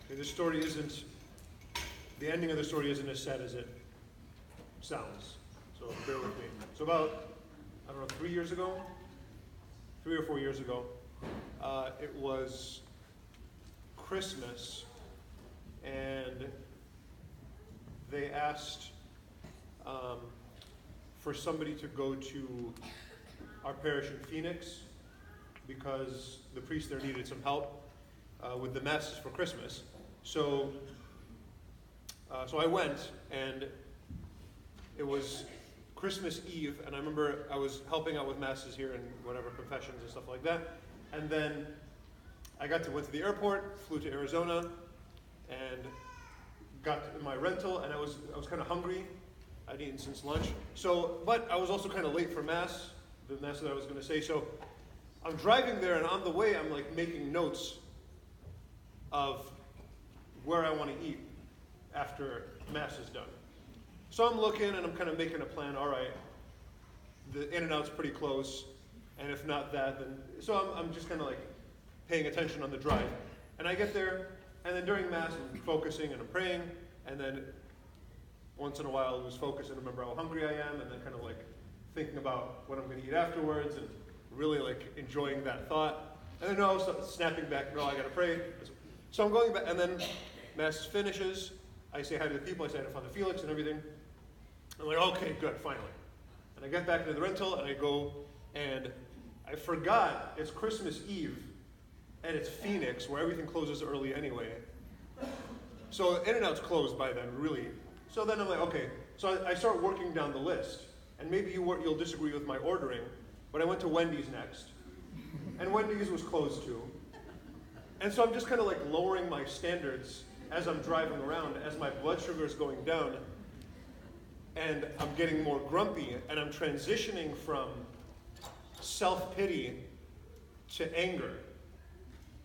This story isn't, the ending of the story isn't as sad as it sounds. So bear with me. So about, 3 years ago, 3 or 4 years ago, it was Christmas, and they asked for somebody to go to our parish in Phoenix because the priest there needed some help with the masses for Christmas. So I went, and it was Christmas Eve, and I remember I was helping out with masses here and whatever, confessions and stuff like that. And then I went to the airport, flew to Arizona, and got in my rental, and I was kind of hungry. I'd eaten since lunch. But I was also kind of late for Mass, the Mass that I was going to say. So I'm driving there, and on the way, I'm like making notes of where I want to eat after Mass is done. So I'm looking, and I'm kind of making a plan. All right, the In-N-Out's pretty close, and if not that, then... So I'm just kind of like paying attention on the drive. And I get there, and then during Mass, I'm focusing and I'm praying, and then once in a while, I was focused and remember how hungry I am, and then kind of like thinking about what I'm going to eat afterwards, and really like enjoying that thought. And then snapping back, I got to pray. So I'm going back, and then Mass finishes. I say hi to the people. I say hi to Father Felix and everything. I'm like, okay, good, finally. And I get back into the rental, and I go, and I forgot it's Christmas Eve, and it's Phoenix, where everything closes early anyway. So In-N-Out's closed by then, really. So then I'm like, okay. So I start working down the list, and maybe you'll disagree with my ordering, but I went to Wendy's next, and Wendy's was closed too. And so I'm just kind of like lowering my standards as I'm driving around, as my blood sugar is going down, and I'm getting more grumpy, and I'm transitioning from self-pity to anger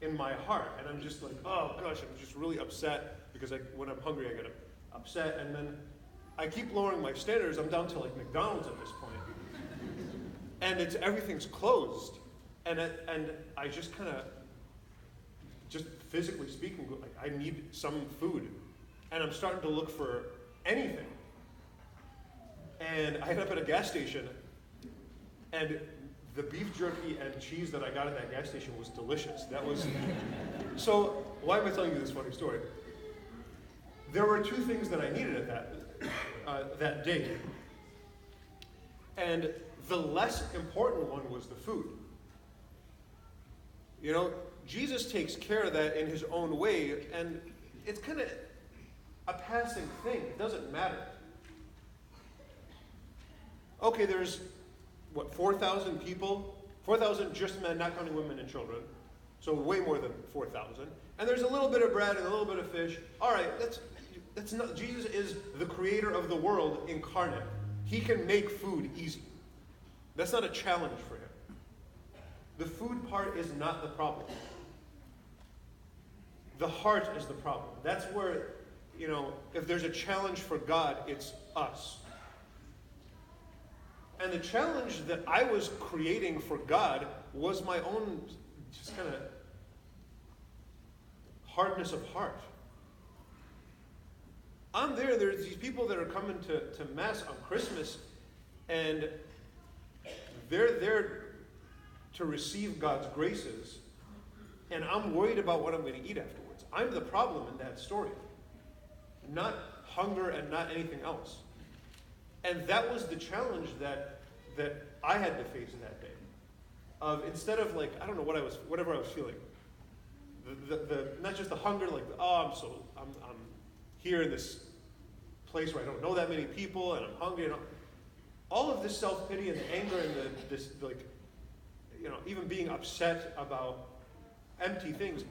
in my heart. And I'm just like, oh gosh, I'm just really upset, because when I'm hungry, I get upset. And then I keep lowering my standards. I'm down to like McDonald's at this point. And everything's closed. And I just kind of, just physically speaking, like I need some food. And I'm starting to look for anything. And I end up at a gas station, and the beef jerky and cheese that I got at that gas station was delicious. So why am I telling you this funny story? There were two things that I needed at that day. And the less important one was the food. You know, Jesus takes care of that in his own way, and it's kind of a passing thing. It doesn't matter. Okay, there's, 4,000 people? 4,000 just men, not counting women and children. So way more than 4,000. And there's a little bit of bread and a little bit of fish. All right, that's not, Jesus is the creator of the world incarnate. He can make food easy. That's not a challenge for him. The food part is not the problem. The heart is the problem. That's where, if there's a challenge for God, it's us. And the challenge that I was creating for God was my own just kind of hardness of heart. There's these people that are coming to Mass on Christmas, and they're there to receive God's graces, and I'm worried about what I'm going to eat afterwards. I'm the problem in that story, not hunger and not anything else. And that was the challenge that I had to face that day. Instead of like, I don't know whatever I was feeling. The not just the hunger, like, I'm here in this place where I don't know that many people, and I'm hungry, and all of this self-pity and the anger and this like, even being upset about empty things.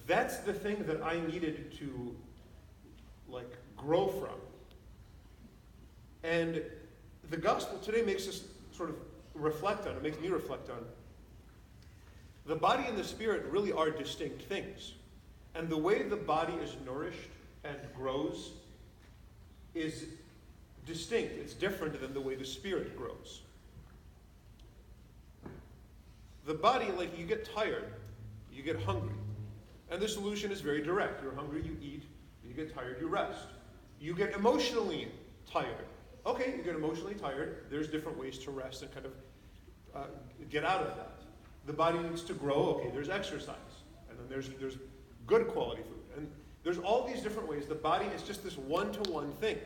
That's the thing that I needed to like grow from. And the gospel today makes us sort of reflect on, it makes me reflect on, the body and the spirit really are distinct things. And the way the body is nourished and grows is distinct. It's different than the way the spirit grows. The body, like, you get tired, you get hungry. And the solution is very direct. You're hungry, you eat. You get tired, you rest. You get emotionally tired. Okay, you get emotionally tired. There's different ways to rest and kind of get out of that. The body needs to grow. Okay, there's exercise. And then there's good quality food. And there's all these different ways. The body is just this one-to-one thing.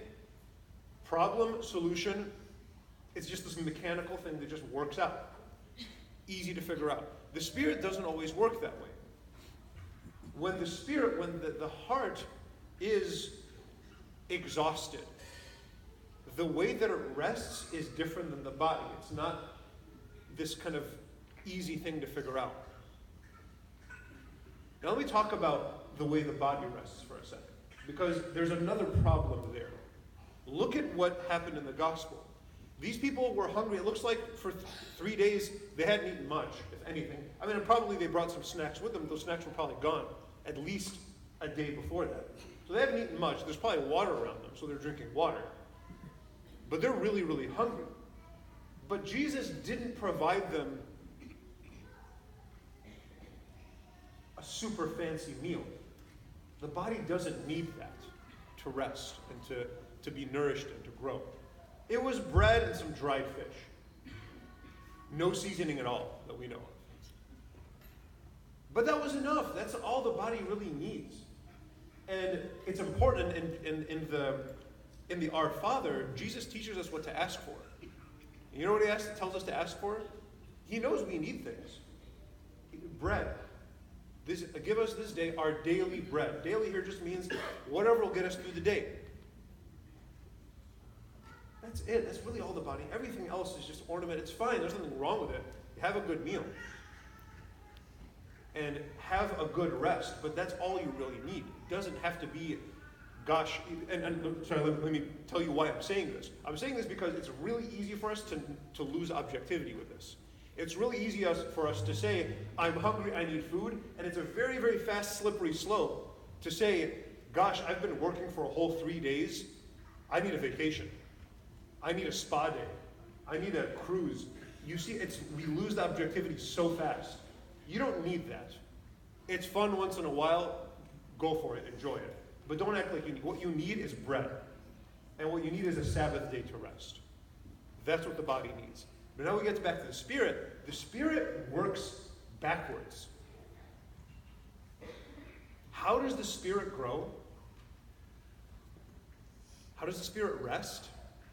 Problem, solution, it's just this mechanical thing that just works out. Easy to figure out. The spirit doesn't always work that way. When the heart is exhausted, the way that it rests is different than the body. It's not this kind of easy thing to figure out. Now let me talk about the way the body rests for a second, because there's another problem there. Look at what happened in the gospel. These people were hungry. It looks like for 3 days they hadn't eaten much, if anything. I mean, probably they brought some snacks with them. Those snacks were probably gone at least a day before that. So they haven't eaten much. There's probably water around them, so they're drinking water. But they're really, really hungry. But Jesus didn't provide them a super fancy meal. The body doesn't need that to rest and to be nourished and to grow. It was bread and some dried fish. No seasoning at all that we know of. But that was enough. That's all the body really needs. And it's important in the Our Father, Jesus teaches us what to ask for. You know what he tells us to ask for? He knows we need things. Bread. Give us this day our daily bread. Daily here just means whatever will get us through the day. That's it. That's really all the body. Everything else is just ornament. It's fine. There's nothing wrong with it. Have a good meal. And have a good rest. But that's all you really need. It doesn't have to be, gosh, let me tell you why I'm saying this. I'm saying this because it's really easy for us to lose objectivity with this. It's really easy for us to say, I'm hungry, I need food. And it's a very, very fast, slippery slope to say, gosh, I've been working for a whole 3 days. I need a vacation. I need a spa day. I need a cruise. You see, we lose the objectivity so fast. You don't need that. It's fun once in a while. Go for it. Enjoy it. But don't act like you need. What you need is bread. And what you need is a Sabbath day to rest. That's what the body needs. But now we get back to the Spirit. The Spirit works backwards. How does the Spirit grow? How does the Spirit rest?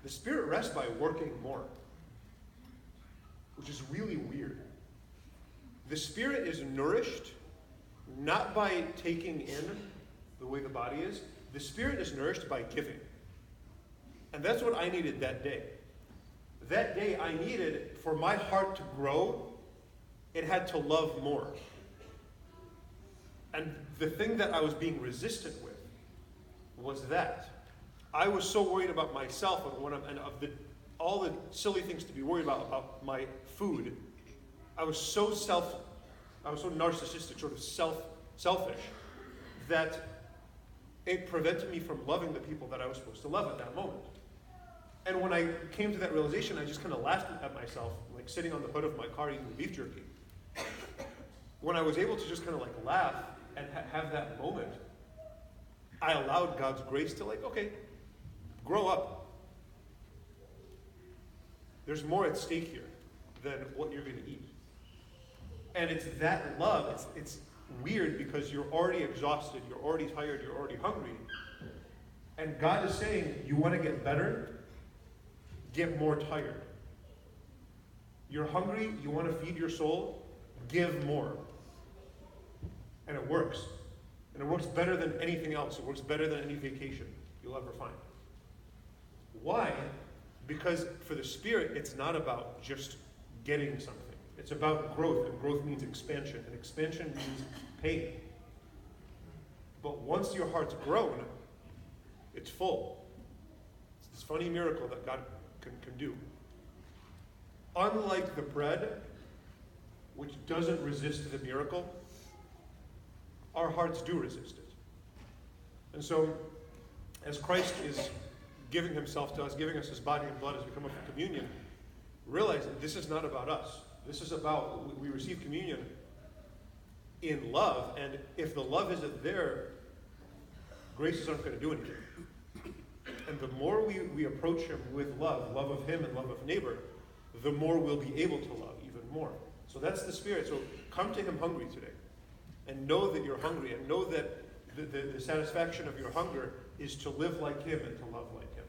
The Spirit rests by working more, which is really weird. The Spirit is nourished not by taking in the way the body is. The Spirit is nourished by giving. And that's what I needed that day. That day I needed, for my heart to grow, it had to love more. And the thing that I was being resistant with was that. I was so worried about myself and all the silly things to be worried about my food. I was so narcissistic, sort of selfish, that it prevented me from loving the people that I was supposed to love at that moment. And when I came to that realization, I just kind of laughed at myself, like sitting on the hood of my car eating beef jerky. When I was able to just kind of like laugh and have that moment, I allowed God's grace to okay, grow up. There's more at stake here than what you're going to eat. And it's that love. It's weird because you're already exhausted, you're already tired, you're already hungry. And God is saying, you want to get better? Get more tired. You're hungry, you want to feed your soul? Give more. And it works. And it works better than anything else. It works better than any vacation you'll ever find. Why? Because for the Spirit, it's not about just getting something. It's about growth, and growth means expansion, and expansion means pain. But once your heart's grown, it's full. It's this funny miracle that God can do. Unlike the bread, which doesn't resist the miracle, our hearts do resist it. And so, as Christ is giving himself to us, giving us his body and blood as we come up for communion, realize that this is not about us. This is about, we receive communion in love, and if the love isn't there, graces aren't going to do anything. And the more we approach him with love of him and love of neighbor, the more we'll be able to love even more. So that's the Spirit. So come to him hungry today. And know that you're hungry, and know that the satisfaction of your hunger is to live like him and to love like him.